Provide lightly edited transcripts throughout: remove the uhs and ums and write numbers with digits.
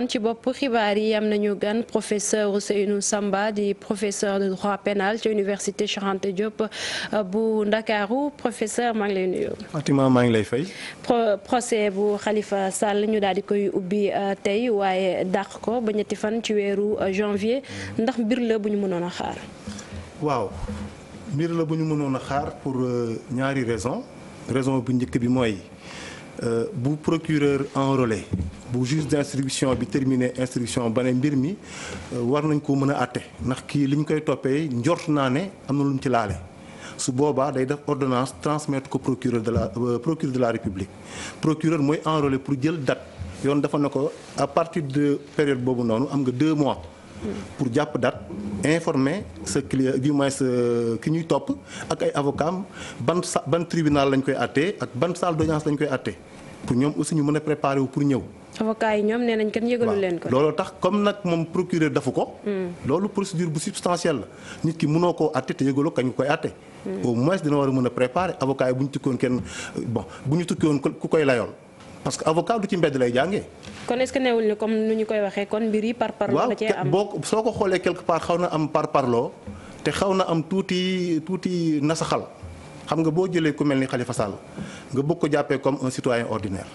waxoon ci bopp xibaar yi am nañu gan professeur Ousseynou Samba di professeur de droit pénal ci université Cheikh Anta Diop bu Ndakaaru professeur maa ngi lay nuyu. Fatima maa ngi lay fay. procès bu Khalifa Sall ñu daal di koy ubbi tey waaye dàq ko ba ñetti fan ci weeru janvier ndax mbir la bu ñu mënoon a xaar. waaw mbir la bu ñu mënoon a xaar pour ñaari raison bu njëkk bi mooy. bu procureur enrôlé bu juge d'instruction bi terminé instruction ba ne mbir mi war nañ ko mën a àtte ndax kii li ñu koy toppee njort naa ne am na lu mu ci laale su boobaa day def ordonnance transmettre ko procureur de la République procureur mooy enrôlé pour jël date yoon dafa ne ko à partir de période boobu noonu am nga 2 mois pour jàpp date informer sa client du moins ki ñuy topp ak ay avocat ban tribunal lañ koy àttee ak ban salle d'audience lañ koy àttee pour ñoom aussi ñu mën a préparer wu pour ñëw. avocat yi ñoom nee nañ kenn yëgalu leen ko. looloo tax comme nag moom procureur dafu ko. loolu procédure bu substantielle la nit ki mënoo koo àtte te yëgaloo kañ koy àtte. au moins dina war a mën a préparer avocat yi bu ñu tukkoon kenn bu ñu tukki woon ku koy layool. parce que avocat du ci mbedd lay jàngee. kon est-ce que newul ni comme nu ñu koy waxee kon mbir yi par parloo la cee am. boo soo ko xoolee quelque part xaw na am par parloo te xaw na am tuuti nasaxal xam nga boo jëlee ku mel ni Khalifa Sall nga bëgg ko jàppee comme un citoyen ordinaire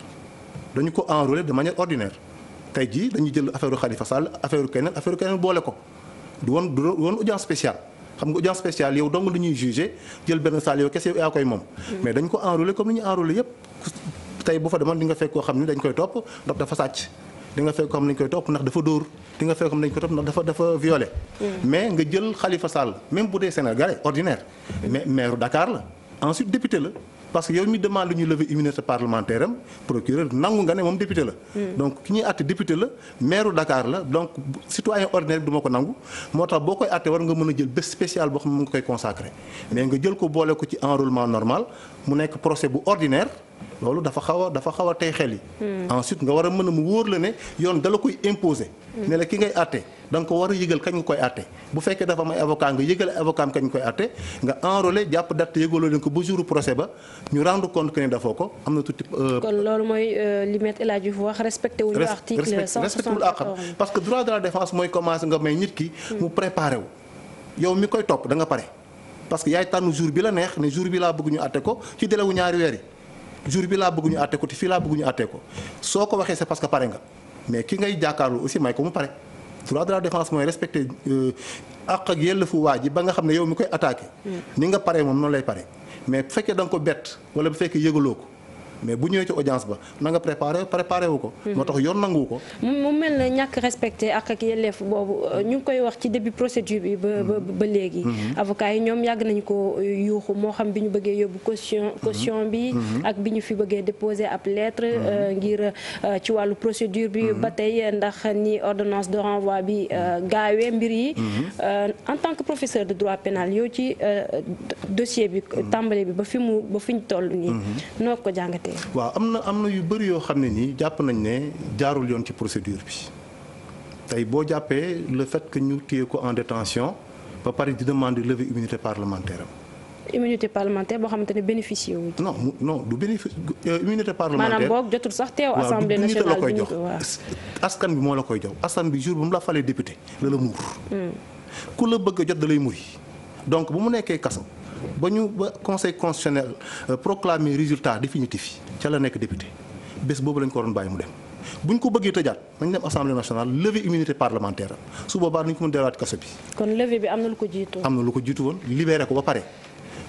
dañu ko enrôler de manière ordinaire tey jii dañu jël affaire Khalifa Sall affaire keneen boole ko du woon audience spéciale. xam nga audience spéciale yow dong lu ñuy jugé jël benn salle yow kese yaa koy moom. mais dañu ko enrôler comme ni ñu enrôler yépp tey bu fa demoon di nga fekk koo xam ni dañ koy topp ndax dafa sàcc di nga fekk koo xam ne dañ koy topp ndax dafa dóor di nga fekk koo xam ne dañ koy topp ndax dafa violé mais nga jël Khalifa Sall même bu dee Sénégalais ordinaire mais maire Dakar la ensuite député la parce que yow mi demande ñu lever immunité parlementaire am procureur nangu nga ne moom député la donc ki ñuy àtte député la maire Dakar la donc citoyen ordinaire bi du ma ko nangu moo tax boo koy àtte war nga mën a jël bés spécial boo xam ne mu nga koy consacré mais nga jël ko boole ko ci enrôlement normal mu nekk procès bu ordinaire loolu dafa xaw a tey xel yi. ensuite nga war a mën a mu wóor la ne yoon dala koy imposer. ne la ki ngay àtte da nga ko war a yëgal kañ nga koy àtte bu fekkee dafa am ay avocat nga yëgal avocat am kañ nga koy àtte nga enrôler jàpp date yëgaloo leen ko ba jour procès ba ñu rendre compte que ne dafoo ko am na tuuti. kon loolu mooy li Maître El Hadji Diouf wax respecté wuñu article 164 parce que droit de la défense mooy commencer nga may nit ki. mu préparé wu yow mi koy topp da nga pare parce que yaay tànn jour bi la neex ne jour bi laa bëgg ñu àtte ko ci délai wu ñaari weer yi jour bi laa bëgg ñu àtte ko te fii laa bëgg ñu àtte ko soo ko waxee c'est parce que pare nga mais ki ngay jàkkaarloo aussi may ko mu pare droit de la défense mooy respecter àq ak yelleefu waa ji ba nga xam ne yow mi koy attaqué. ni nga pare moom noonu lay pare mais bu fekkee da nga ko bett wala bu fekkee yëgaloo ko mais bu ñëwee ci audience ba na nga préparé wu ko. moo tax yoon nangu ko. mu mel ne ñàkk respecté ak yelleef boobu ñu ngi koy wax ci début procédure bi ba léegi. avocats yi ñoom yàgg nañu ko yuuxu moo xam bi ñu bëggee yóbbu caution bi. ak bi ñu fi bëggee déposer ab lettre. ngir ci wàllu procédure bi. ba tey ndax ni ordonnance de renvoi bi gaawee mbir yi. en tant que professeur de droit pénal yow ci dossier bi tàmbali bi ba fi ñu toll nii. noo ko jàngatee. waaw am na yu bëri yoo xam ne nii jàpp nañ ne jaarul yoon ci procédure bi tey boo jàppee le fait que ñu téye ko en détention ba pare di demander lever immunité parlementaire am. immunité parlementaire boo xamante ne bénéficié wu. non du bénéfice immunité parlementaire. maanaam boog jotul sax teew assemblée nationale la koy jox askan bi moo la koy jox askan bi jour bu mu la falee député la muur. ku la bëgg a jot da lay muri donc bu mu nekkee kaso. ba conseil constitutionnel proclamer résultat définitif ca la nekk député bés boobu lañ ko waroon bàyyi mu dem bu ñu ko bëggee tëjaat nañ dem assemblée nationale lever immunité parlementaire su boobaa nañ ko mën delluwaat kaso bi. kon lever bi am na lu ko jiitu. am na lu ko jiitu woon libéré ko ba pare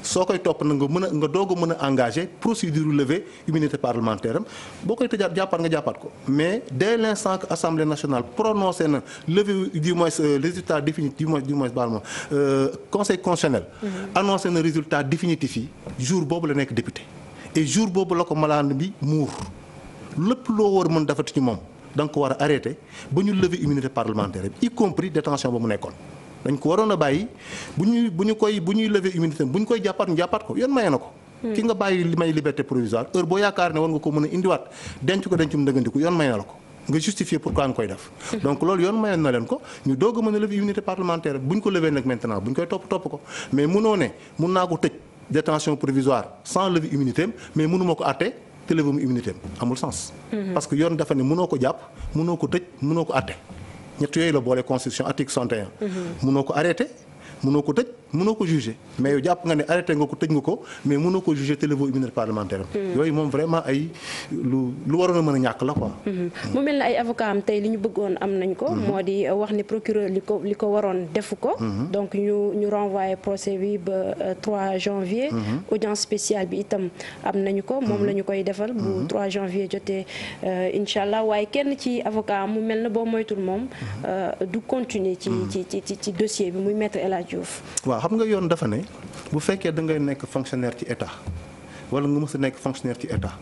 soo koy topp na nga doog a mën a engagé procédure lever immunité parlementaire am boo koy tëjaat jàppaat ko mais dès l'instant que assemblée nationale prononcé na lever du moins résultat définitif du moins conseil constitutionnel. annoncé na résultat définitif yi jour boobu la nekk député et jour boobu la ko malaan bi muur lépp loo war mën defati ci moom da nga ko war a arrêté ba ñu lever immunité parlementaire bi y compris détention ba mu nekkoon. dañ ko waroon a bàyyi bu ñuy lever immunité bu ñu koy jàppaat ñu jàppaat ko yoon maye na ko. ki nga bàyyi li may liberté provisoire heure boo yaakaar ne war nga ko mën a indiwaat denc ko dencum ndëggandiku yoon maye na la ko nga justifier pourquoi nga koy def. donc loolu yoon mayoon na leen ko ñu doog a mën a lever immunité parlementaire bu ñu ko lever nag maintenant bu ñu koy topp ko mais munoo ne mun naa ko tëj détention provisoire sans lever immunité mais mënuma ko àtte te lever mu immunité amul sens. parce que yoon dafa ne mënoo ko jàpp mënoo ko tëj mënoo ko àtte ñett yooyu la boole constitution article 61. mënoo ko arrêté mënoo ko tëj mënoo ko jugé mais yow jàpp nga ne arrêté nga ko tëj nga ko mais mënoo ko jugé te lever immunité parlementaire yooyu moom vraiment ay lu waroon a mën a ñàkk la quoi. mu mel ne ay avocat am tey li ñu bëggoon am nañ ko. moo di wax ni procureur li ko waroon defu ko. donc ñu renvoyé procès bi ba 3 janvier. audience spéciale bi itam am nañu ko moom la ñu koy defal. bu 3 janvier jotee incha allah waaye kenn ci avocat mu mel ne boo moytul moom du continuer ci dossier bi muy maître El Hadji Diouf. waaw xam nga yoon dafa ne bu fekkee da ngay nekk fonctionnaire ci état wala nga mës a nekk fonctionnaire ci état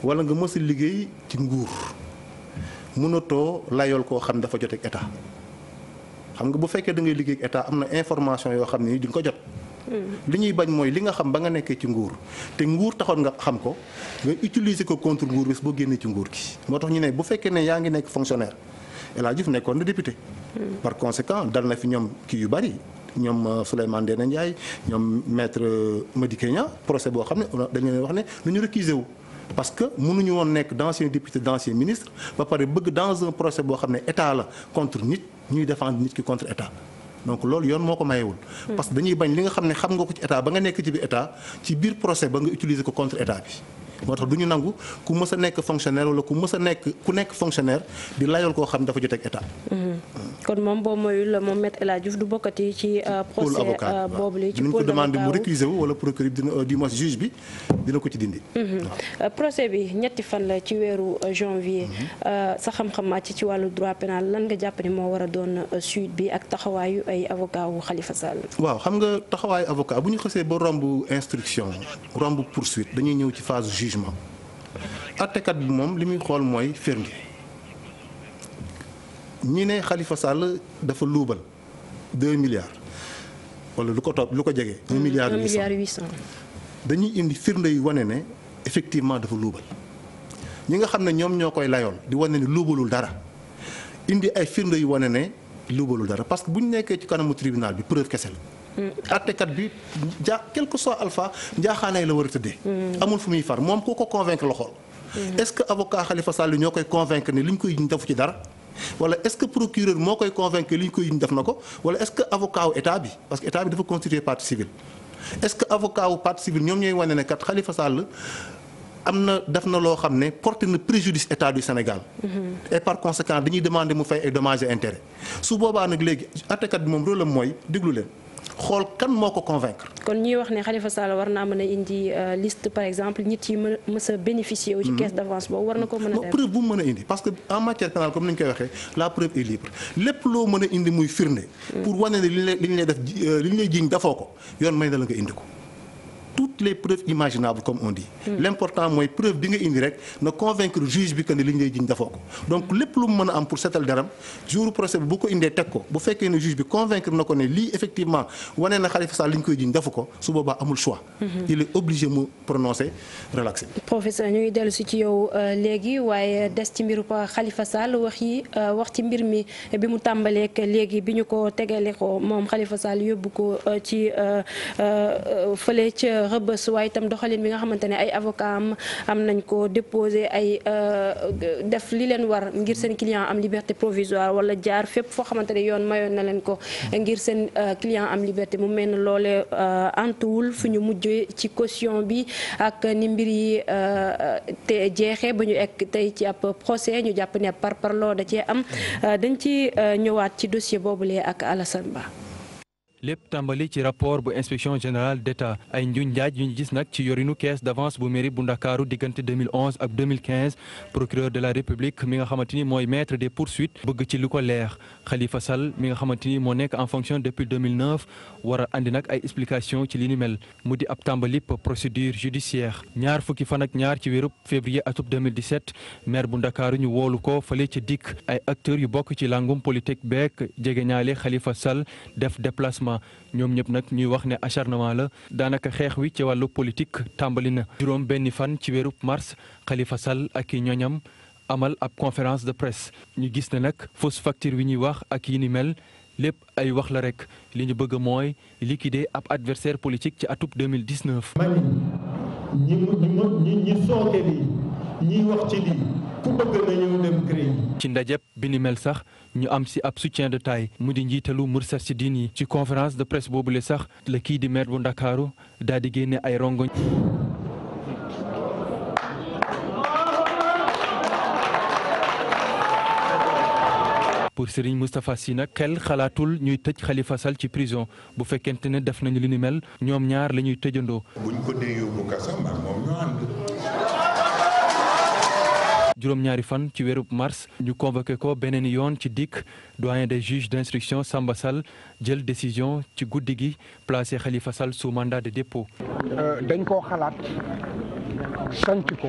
wala nga mës a liggéey ci nguur mënatoo layool koo xam dafa joteeg état xam nga bu fekkee da ngay liggéey ak état am na information yoo xam ne di nga ko jot. li ñuy bañ mooy li nga xam ba nga nekkee ci nguur te nguur taxoon nga xam ko nga utiliser ko contre nguur bis boo génnee ci nguur gi moo tax ñu ne bu fekkee ne yaa ngi nekk fonctionnaire El Hadji Diouf nekkoon na député. par conséquent dal na fi ñoom kii yu bari. ñoom Souleymane Ndéné Ndiaye ñoom maître Madické Niang procès boo xam ne dañu leen wax ne lu ñu récuser wu parce que mënuñu woon nekk d'ancien député d'ancien ministre ba pare bëgg dans un procès boo xam ne état la contre nit ñuy défendre nit ki contre état donc loolu yoon moo ko mayewul parce que dañuy bañ li nga xam ne xam nga ko ci état ba nga nekk ci biir état ci biir procès ba nga utiliser ko contre état bi moo tax du ñu nangu ku mës a nekk fonctionnaire wala ku nekk fonctionnaire di layool koo xam dafa joteeg état. kon moom boo moyul moom maître El Hadji Diouf du bokkati ci procès boobu la ci pôle avocat ko demandé mu récuser wu wala procureur du moins juge bi dina ko ci dindi. procès bi ñetti fan la ci weeru janvier sa xam-xam màcc ci wàllu droit pénal lan nga jàpp ni moo war a doon suite bi ak taxawaayu ay avocat wu Khalifa Sall. waaw xam nga taxawaayu avocat bu ñu xësee ba romb instruction romb poursuite dañuy ñëw ci phase jugement àttekat bi moom li muy xool mooy firnde. ñi ne Khalifa Sall dafa luubal 2 milliards wala lu ko topp lu ko jege. 1 milliard 800 dañuy indi firnde yu wane ne effectivement dafa luubal ñi nga xam ne ñoom ñoo koy layool di wane ne luubalul dara indi ay firnde yu wane ne luubalul dara parce que bu ñu nekkee ci kanamu tribunal bi preuve kese la. àttekat bi quel que soit alpha njaaxaanaay la war a tëddee. amul fu muy far moom ku ko convaincre la xool. est-ce que avocat Khalifa Sall ñoo koy convaincre ne li ñu koy defu ci dara. wala est-ce que procureur moo koy convaincre li ñu koy def na ko wala est-ce que avocat wu état bi parce que état bi dafa constituer partie civile est-ce que avocat wu partie civile ñoom ñooy wane ne kat Khalifa Sall def na loo xam ne porté na préjudice état du Sénégal. et par conséquent dañuy demander mu fay ay dommages et intérêts su boobaa nag léegi àttekat bi moom rôle am mooy déglu leen xool kan moo ko convaincre. kon ñuy wax ne Khalifa Sall war naa mën a indi liste par exemple nit yi mës a bénéficier wu ci caisse d'avance boobu war na ko mën a def. preuve bu mu mën a indi parce que en matière pénale comme ni ñu koy waxee la preuve est libre lépp loo mën a indi muy firnde. pour wane ne li ñu lay def li ñu lay jiiñ dafoo ko yoon may na la nga indi ko. toutes les preuves imaginables comme on dit. l'important mooy preuve bi nga indi rek na convaincre juge bi que ne li ñu lay jiñ dafoo ko donc lépp lu mu mën a am pour seetal deram jour procès bi bu ko indee teg ko bu fekkee ne juge bi convaincre na ko ne lii effectivement wane na Khalifa Sall li ñu koy jiñ dafu ko su boobaa amul choix. il est obligé mu prononcer relaxé. professeur ñu ngi dellu si ci yow léegi waaye des ci mbiru Khalifa Sall wax ci mbir mi bi mu tàmbaleek léegi bi ñu ko tegale ko moom Khalifa Sall yóbbu ko ci fële ca Rebeuss waaye itam doxalin bi nga xamante ne ay avocat am nañ ko déposé ay def li leen war ngir seen client am liberté provisoire wala jaar fépp foo xamante ne yoon mayoon na leen ko ngir seen client am liberté mu mel ne loole antuwul fu ñu mujjee ci caution bi ak ni mbir yi te jeexee ba ñu egg tey ci ab procès ñu jàpp ne par parloo da cee am dañ ci ñëwaat ci dossier boobule ak Alassane Ba. lépp tàmbali ci rapport bu inspection générale d'État ay njuñ njaaj yu ñu gis nag ci yorinu caisse d'avance bu mairie bu Ndakaaru diggante 2011 ak 2015 procureur de la République mi nga xamante ni mooy maître des poursuites bëgg ci lu ko leer Khalifa Sall mi nga xamante ni moo nekk en fonction depuis 2009 war a andi nag ay explication ci li ni mel mu di ab tàmbalip procédure judiciaire ñaar fukki fan ak ñaar ci weeru février atub 2017 maire bu Ndakaaru ñu woolu ko fale ci dikk ay acteurs yu bokk ci langum politique beek jegeñaale Khalifa Sall def déplacement ñoom ñëpp nag ñuy wax ne acharnement la daanaka xeex wi ci wàllu politique tàmbali na juróom benni fan ci weeru mars Khalifa Sall ak i ñoñam amal ab conférence de presse ñu gis ne nag fausse facture wi ñuy wax ak yi ni mel lépp ay wax la rek li ñu bëgg mooy liquider ab adversaire politique ci atub 2019. ñi sooke lii ñiy wax ci lii ku bëgg nañu dem CREI. ci ndajeb bi ni mel sax ñu am si ab soutien de taille mu di njiitalu Moustarchidine yi ci conférence de presse boobule sax la kii di maire bu Ndakaaru daal di génne ay rongoñ. pour Serigne Moustapha Sy nag xel xalaatul ñuy tëj Khalifa Sall ci prison bu fekkente ne def nañu li ni mel ñoom ñaar la ñuy tëjandoo. buñ ko dee yóbbu kaso maag moom ñoo ànd. juróom-ñaari fan ci weeru mars ñu convoqué ko beneen yoon ci dikk doyen des juges d'instruction Samba Sall jël décision ci guddi gi placé Khalifa Sall sous mandat de dépôt. dañ koo xalaat sanc ko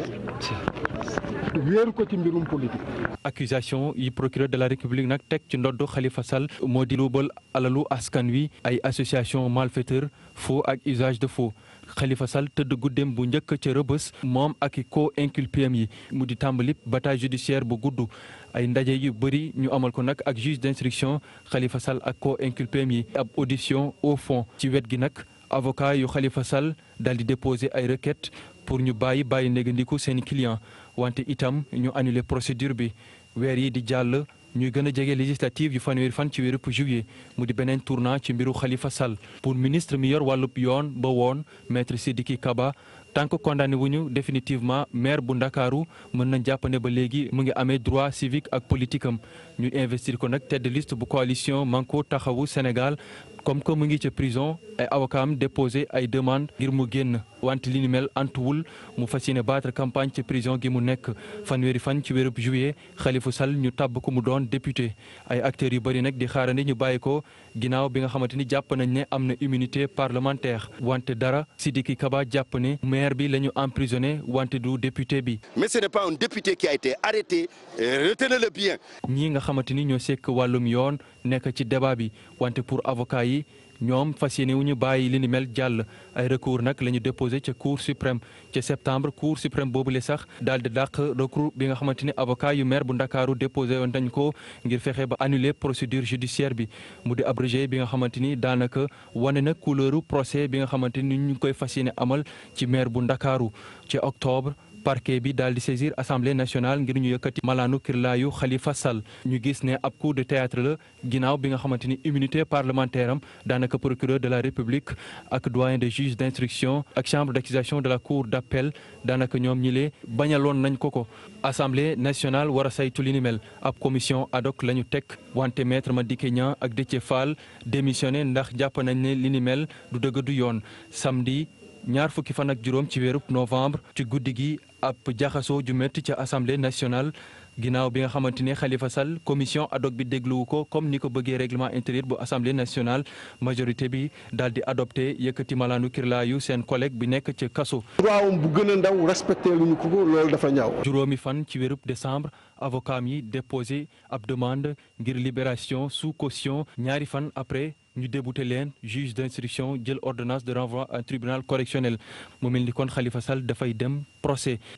wéeru ko ci mbirum politique. accusation yi procureur de la république nag teg ci ndodd Khalifa Sall moo di luubal alalu askan wi ay association malfaiteur faux ak usage de faux. Khalifa Sall tëdd guddeem bu njëkk ca Rëbës moom ak i co-inculpé yi mu di tàmbali bataille judiciaire bu gudd ay ndaje yu bëri ñu amal ko nag ak juge d'instruction Khalifa Sall ak co-inculpé yi ab audition au fond ci wet gi nag avocat yu Khalifa Sall daal di déposer ay requêtes pour ñu bàyyi négandiku seen client wante itam ñu annuler procédure bi weer yi di jàll ñuy gën a jege législative yu fanweeri fan ci weeru juillet mu di beneen tournant ci mbiru Khalifa Sall pour ministre mi yor wàllub yoon ba woon maître Sidiki Kaba tant que condamné wuñu définitivement maire bu Ndakaaru mën nañ jàpp ne ba léegi mu ngi amee droit civique ak politique am ñu investir ko nag tête de liste bu coalition Manko Taxawu Sénégal comme que mu ngi ca prison ay avocat am déposé ay demande ngir mu génn wante li ni mel antuwul mu fas yéene battre campagne ci prison gi mu nekk fanweeri fan ci weeru juillet Khalifa Sall ñu tabb ko mu doon député ay acteurs yu bëri nag di xaarandi ñu bàyyi ko ginnaaw bi nga xamante ni jàpp nañ ne am na immunité parlementaire wante dara Sidiki Kaba jàpp ne maire bi la ñu emprisonné wante du député bi. Mais ce n'est pas un député qui a été arrêté, retenez-le bien. ñii nga xamante ni ñoo sekk wàllum yoon nekk ci débat bi wante pour avocat yi ñoom fas yéene wu ñu bàyyi li ni mel jàll ay recours nag la ñu déposé ca cour suprême ca septembre cour suprême boobule sax daal di dàq recours bi nga xamante ni avocat yu maire bu Ndakaaru déposé woon nañ ko ngir fexe ba annuler procédure judiciaire bi mu di abrégé bi nga xamante ni daanaka wane na couleuru procès bi nga xamante ni ñu ngi koy fas yéene amal ci maire bu Ndakaaru ci octobre. parquet bi daal di saisir assemblée nationale ngir ñu yëkkati malaanu kirlaayu Khalifa Sall ñu gis ne ab coup de théâtre la ginnaaw bi nga xamante ni immunité parlementaire am daanaka procureur de la république ak doyen des juges d'instruction ak chambre d'accusation de la cour d'appel daanaka ñoom ñi lee bañaloon nañ ko assemblée nationale war a saytu li ni mel ab commission ad hoc la ñu teg wante maître Madické Niang ak Déthié Fall démissionné ndax jàpp nañ ne li ni mel du dëgg du yoon samedi ñaar fukki fan ak juróom ci weeru novembre ci guddi gi ab jaxasoo ju métti ca assemblée nationale ginnaaw bi nga xamante ne Khalifa Sall commission ad hoc bi dégluwu ko comme ni ko bëggee règlement intérieur bu assemblée nationale majorité bi daal di adopté yëkkati malaanu kirlaayu seen collègue bi nekk ca kaso. droit bu gën a ndaw respecté lu ñu ko loolu dafa ñaaw. juróomi fan ci weeru décembre avocat yi déposé ab demande ngir libération sous caution ñaari fan après. ñu débouté leen juge d'instruction jël ordonnance de renvoi à un tribunal correctionnel mu mel ni kon Khalifa Sall dafay dem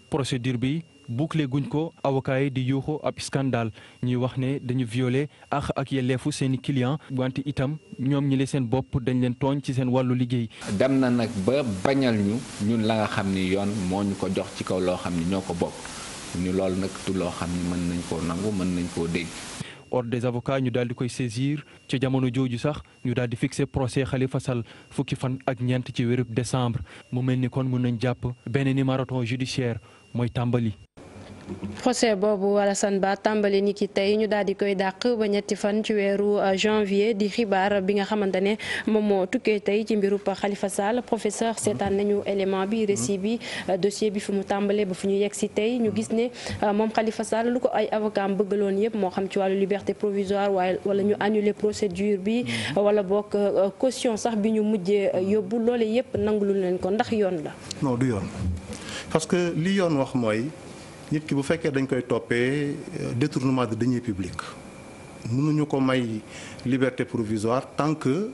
procédure bi bouclé guñ ko avocat yi di yuuxu ab scandale ñuy wax ne dañu violé ak yelleefu seeni client wante itam ñoom ñi le seen bopp dañ leen tooñ ci seen wàllu liggéey. dem na nag ba bañal ñun la nga xam ni yoon moo ñu ko jox ci kaw loo xam ni ñoo ko bokk ñu loolu nag du loo xam ni mën nañ koo nangu mën nañ koo dégg. ordre des avocats ñu daal di koy saisir ci jamono jooju sax ñu daal di fixé procès Khalifa Sall fukki fan ak ñeent ci weeru décembre mu mel ni kon mën nañ jàpp benn ni marathon judiciaire mooy tàmbali. procès boobu Alassane Ba tàmbali ni ki tey ñu daal di koy dàq ba ñetti fan ci weeru janvier di xibaar bi nga xamante ne moom moo tukkee tey ci mbiru Khalifa Sall professeur seetaan nañu élément bi récit bi dossier bi fi mu tàmbalee ba fu ñu yegg si tey ñu gis ne moom Khalifa Sall lu ko ay avocat am bëggaloon yëpp moo xam ci wàllu liberté provisoire waaye wala ñu annuler procédure bi wala boog caution sax bi ñu mujjee yóbbu loole yëpp nangulu leen ko ndax yoon la. non du yoon parce que li yoon wax mooy. nit ki bu fekkee dañ koy toppee détournement de deniers publics mënuñu ko may liberté provisoire tant que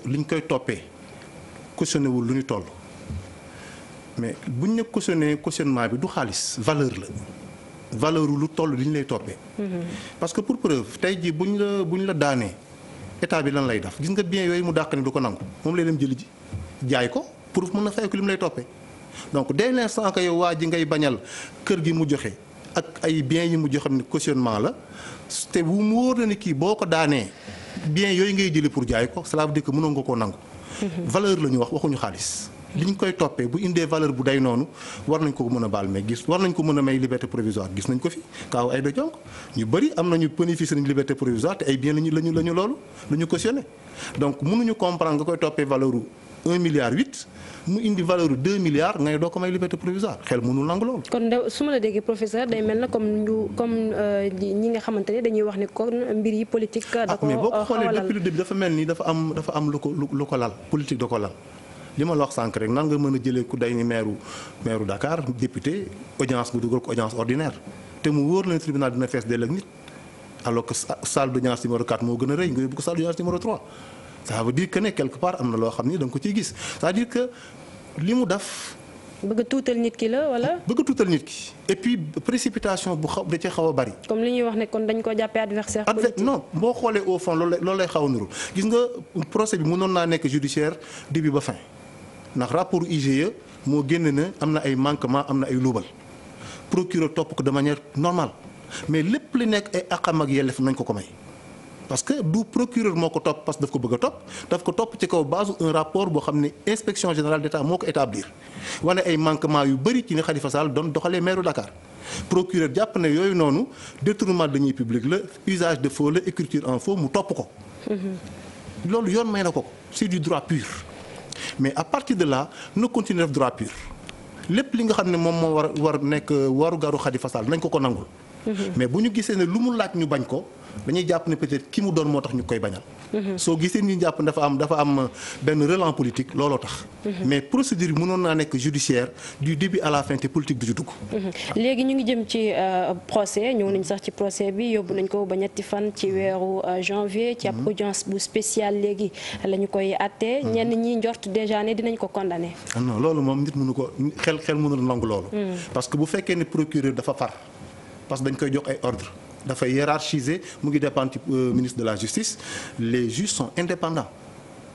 liñ koy toppee cautionné wul lu ñu toll mais buñ ne cautionné cautionnement bi du xaalis valeur la valeur lu toll li ñu lay toppee. parce que pour preuve tey jii buñ la daanee état bi lan lay def gis nga bien yooyu mu dàq ni du ko nangu moom lay dem jëli ji jaay ko pour mën a fay ko li mu lay toppee donc dès l'instant que yow waa ji ngay bañal kër gi mu joxe ak ay biens yi mu joxe ni cautionnement la te bu mu wóor na ni kii boo ko daanee biens yooyu ngay jëli pour jaay ko cela veut dire que mënoon nga koo nangu. valeur la ñu wax waxuñu xaalis. li ñu koy toppee bu indee valeur bu day noonu war nañ ko mën a baal mais war nañ ko mën a may liberté provisoire gis nañ ko fi kaaw Aïda Diong ñu bëri am nañu bénéficié nañu liberté provisoire te ay bien lañu loolu la ñu cautionné donc mënuñu comprendre nga koy toppee valeur u 1,8 milliard mu indi valeur u 2 milliards ngay doo ko may liberté provisoire xel mënul nangu loolu. kon su ma la déggee professeur day mel na comme ñi nga xamante ne dañuy wax ni kon mbir yi politique. da ko mais boo ko xoolee depuis le début dafa mel ni dafa am lu ko lal politique da ko lal. li ma la wax sànq rek nan nga mën a jëlee ku day ni maire Dakar député audience bu dugal ko audience ordinaire te mu wóor la tribunal dina fees dell ak nit alors que salle d'audience numéro 4 moo gën a rëy nga yóbbu ko salle d'audience numéro 3 ça veut dire que ne quelque part am na loo xam ni da nga ko ciy gis c'est-à-dire que li mu def. bëgg a tuutal nit ki la wala. bëgg a tuutal nit ki et puis précipitation bu da cee xaw a bari. comme li ñuy wax ne kon dañ ko jàppee adversaire politique. non boo xoolee au fond loolu lay xaw a nuru gis nga procès bi mënoon naa nekk judiciaire début ba fin. ndax rapport IGE moo génn na am na ay manquement am na ay luubal procureur topp ko de manière normale mais lépp li nekk ay àqam ak yelleef nañ ko may parce que du procureur moo ko topp parce que daf ko bëgg a topp daf ko topp ci kaw base un rapport boo xam ne inspection générale d'État moo ko établir wane ay manquement yu bëri ci ni Khalifa Sall doon doxalee maire Dakar procureur jàpp ne yooyu noonu détournement de deniers publics la usage de faux la écriture en faux mu topp ko loolu yoon may na ko c'est du droit pur. mais à partir de là na continuer def droit pur lépp li nga xam ne moom moo war nekk waru garu Khalifa Sall nañ ko nangul. mais bu ñu gisee ne lu mu laaj ñu bañ ko dañuy jàpp ne peut-être ki mu doon moo tax ñu koy bañal. soo gisee ñu jàpp dafa am benn relent politique looloo tax. mais procédure yi mënoon naa nekk judiciaire du début à la fin te politique du ci dugg. léegi ñu ngi jëm ci procès ñëw nañ sax ci procès bi yóbbu nañ ko ba ñetti fan ci weeru janvier ci ab audience bu spéciale léegi la ñu koy àttee. ñenn ñi njort déjà ne dinañ ko condamné. non loolu moom nit mënu ko xel mënul nangu loolu. parce que bu fekkee ne procureur dafa far parce que dañ koy jox ay ordre dafay hiérarchiser mu ngi dépendre ci ministre de la justice les juges sont indépendants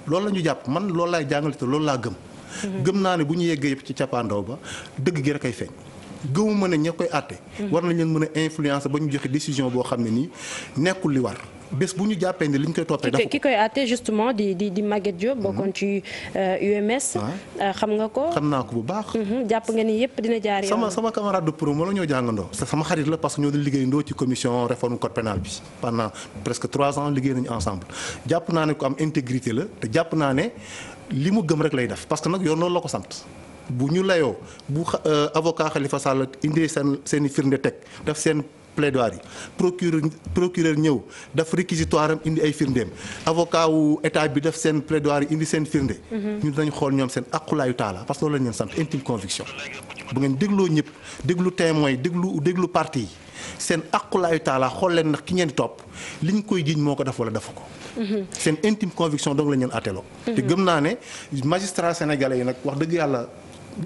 loolu la ñu jàpp man loolu laay jàngale te loolu laa gëm. gëm naa ne bu ñu yeggee yëpp ci cappaandaw ba dëgg gi rek ay feeñ. gëmuma ne ña koy àtte. war nañ leen mën a influencer ba ñu joxe décision boo xam ne nii nekkul li war. bés bu ñu jàppee ne li ñu koy toppee dafa ki koy àtte justement di Maguette Diop bokkoon ci UMS. xam nga ko. xam naa ko bu baax. jàpp nga ni yëpp dina jaar yoon. sama camarade de promo la ñoo jàngandoo. sama xarit la parce que ñoo doon liggéeyandoo ci commission réforme code pénal bi pendant presque 3 ans liggéey nañu ensemble jàpp naa ne ko am intégrité la te jàpp naa ne li mu gëm rek lay def parce que nag yoon loolu la ko sant. bu ñu layoo bu avocat Khalifa Sall indee seen i firnde teg daf seen plaidoirie procureur ñëw daf réquisitoire am indi ay firndeem avocat wu état bi def seen plaidoirie indi seen firnde. ñu dinañ xool ñoom seen aqulaayu taala parce que loolu la ñu leen sant intime conviction. bu ngeen dégloo ñëpp déglu témoin déglu parti yi seen aqulaayu taala xool leen ndax ki ngeen topp liñ koy jiiñ moo ko def wala defu ko. seen intime conviction donc la ñu leen atteloo. te gëm naa ne magistrat sénégalais yi nag wax dëgg yàlla.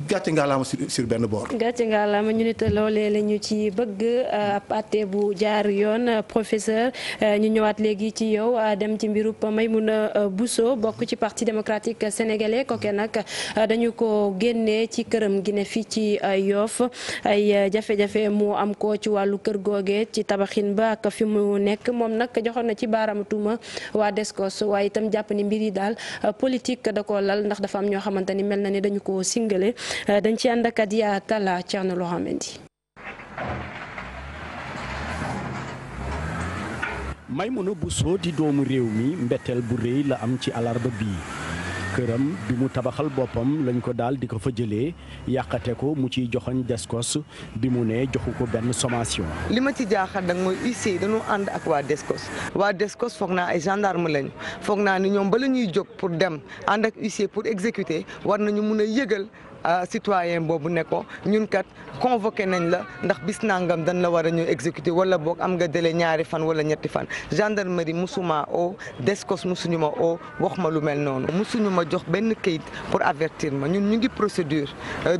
gàcce ngaalaama sur benn boor. gàcce ngaalaama ñu nit loolee la ñu ci bëgg ab àtte bu jaar yoon professeur ñu ñëwaat léegi ci yow dem ci mbirub Maïmouna Bousso bokk ci parti démocratique sénégalais kooke nag dañu ko génnee ci këram gi ne fii ci Yoff ay jafe-jafe mu am ko ci wàllu kër googe ci tabaxin ba ak fi mu nekk moom nag joxoon na ci baaraamu tuuma waa Descos waaye itam jàpp ni mbir yi daal politique da ko lal ndax dafa am ñoo xamante ni mel na ni dañu ko singale dañ ci ànd ak Adia Talla Thierno Laurent Mendy. Maïmouna Bousso di doomu réew mi mbetteel bu rëy la am ci alarba bii këram bi mu tabaxal boppam lañ ko daal di ko fa jëlee yàqate ko mu ciy joxoñ Descos bi mu ne joxu ko benn sommation. li ma ci jaaxal nag mooy huissier dañoo ànd ak waa Descos foog naa ay gendarme lañu foog naa ni ñoom bala ñuy jóg pour dem ànd ak huissier pour exécuter war nañu mun a yëgal citoyen boobu ne ko ñun kat convoqué nañ la ndax bis nangam dañ la war a ñëw exécuter wala boog am nga délai 2 fan wala 3 fan gendarmerie musuma oo Descos musuñu ma oo wax ma lu mel noonu musuñu ma jox benn kayit pour avertir ma ñun ñu ngi procédure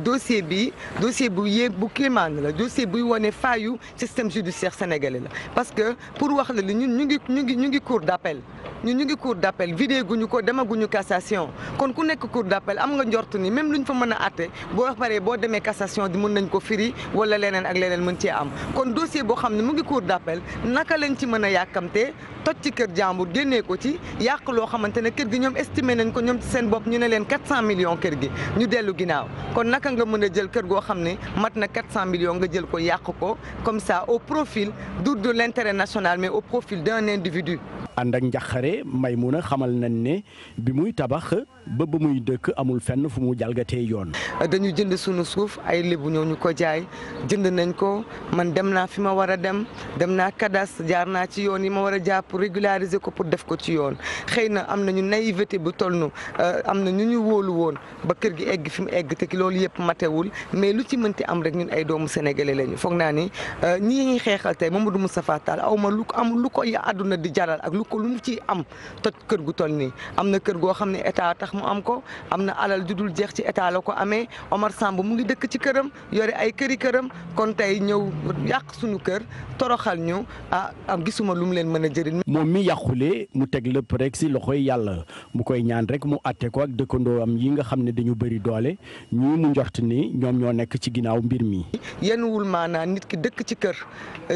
dossier bu kéemaan la dossier buy wane faayu système judiciaire sénégalais la parce que pour wax la li ñun ñu ngi cour d'appel ñu ngi cour d'appel vidé guñu ko demaguñu cassation kon ku nekk cour d'appel am nga njort ni même luñ fa mën a àtte boo paree boo demee cassation di mën nañ ko firi wala leneen ak leneen mën cee am kon dossier boo xam ne mu ngi cour d'appel naka lañ ci mën a yàkkamtee toj ci kër jàmbur génnee ko ci yàq loo xamante ne kër gi ñoom estimé nañ ko ñoom ci seen bopp ñu ne leen 400 millions kër gi ñu dellu ginnaaw kon naka nga mën a jël kër goo xam ne mat na 400 millions nga jël ko yàq ko comme ça au profil du de l'intérêt national mais au profil d'un individu. ànd ak njaqare Maymuna xamal nañ ne bi muy tabax ba muy dëkk amul fenn fu mu jalgatee yoon. dañu jënd sunu suuf ay lébu ñoo ñu ko jaay jënd nañ ko man dem naa fi ma war a dem naa cadastre jaar naa ci yoon yi ma war a jaar pour régulariser ko pour def ko ci yoon xëy na am nañu naïveté bu toll nu am na ñu wóolu woon ba kër gi egg fi mu egg te ki loolu yëpp matewul mais lu ci mënti am rek ñun ay doomu sénégalais lañu foog naa ni ñii ñuy xeexal tey Mamadou Moustapha Tall aw ma lu ko àdduna di jaral ak lu mu ci am toj kër gu toll nii am na kër goo xam ne état tax mu am ko am na alal ju dul jeex ci état la ko amee Omar Samb mu ngi dëkk ci këram yore ay këram kon tey ñëw yàq suñu kër toroxal ñu am gisuma lu mu leen mën a jëriñ. moom mi yàqule mu teg lépp rek si loxoy yàlla mu koy ñaan rek mu àtte ko ak dëkkandoo am yi nga xam ne dañu bëri doole ñu mu njort ni ñoom ñoo nekk ci ginnaaw mbir mi. yenn wul maanaa nit ki dëkk ci kër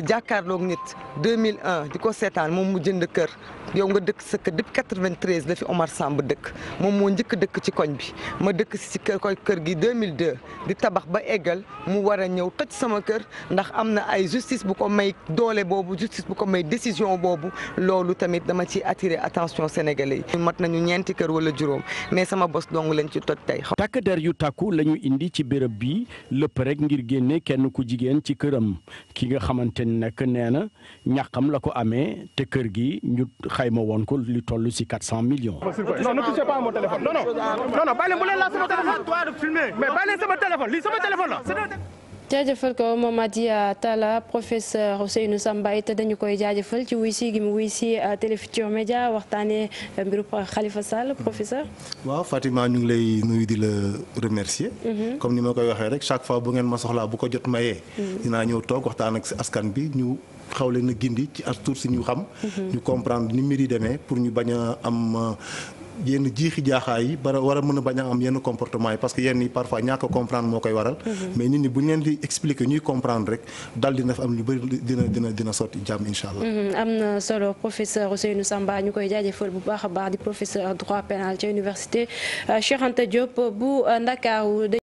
jàkkaarloog nit 2001 di ko seetaan moom mu jënd kër. yow nga dëkk sa kër depuis 93 la fi Omar Samb dëkk moom moo njëkk dëkk ci koñ bi ma dëkk si kër gi 2002 di tabax ba eggal mu war a ñëw toj sama kër ndax am na ay justice bu ko may doole boobu justice bu ko may décision boobu loolu tamit dama ci attirer attention sénégalais yi. mat nañu ñeenti kër wala juróom mais sama bos dong lañ ci toj tey. takk der yu takku la ñu indi ci béréb bi lépp rek ngir génne kenn ku jigéen ci këram ki nga xamante ne nag nee na ñàkkam la ko amee te kër gi ñu xayma woon ko li toll ci 400 millions. non ne touchez pas à mon téléphone. non bàyyi leen bu leen laal sama téléphone. toi de filmer mais bàyyi leen sama téléphone lii sama téléphone la. jaajëfal ko Mamady Talla professeur Ousseynou Samba it dañu koy jaajëfal ci wuy si gi mu wuy si Télé Futurs Médias waxtaanee mbiru Khalifa Sall professeur. waaw Fatima ñu ngi lay nuyu di la remercier. comme ni ma koy waxee rek chaque fois bu ngeen ma soxlaa bu ko jot mayee. dinaa ñëw toog waxtaan ak askan bi ñu. xaw leen a gindi ci as tuut si ñu xam. ñu comprendre ni mbir yi demee pour ñu bañ a am yenn jiixi jaaxaay yi war a mën a bañ a am yenn comportement yi parce que yenn yi parfois ñàkk a comprendre moo koy waral. mais nit ñi bu ñu leen di expliquer ñuy comprendre rek dal dina fa am lu bëri dina sotti jàmm incha allah. am na solo professeur Ousseynou Samba ñu koy jaajëfal bu baax a baax di professeur droit pénal ca université Cheikh Anta Diop bu Ndakaaru.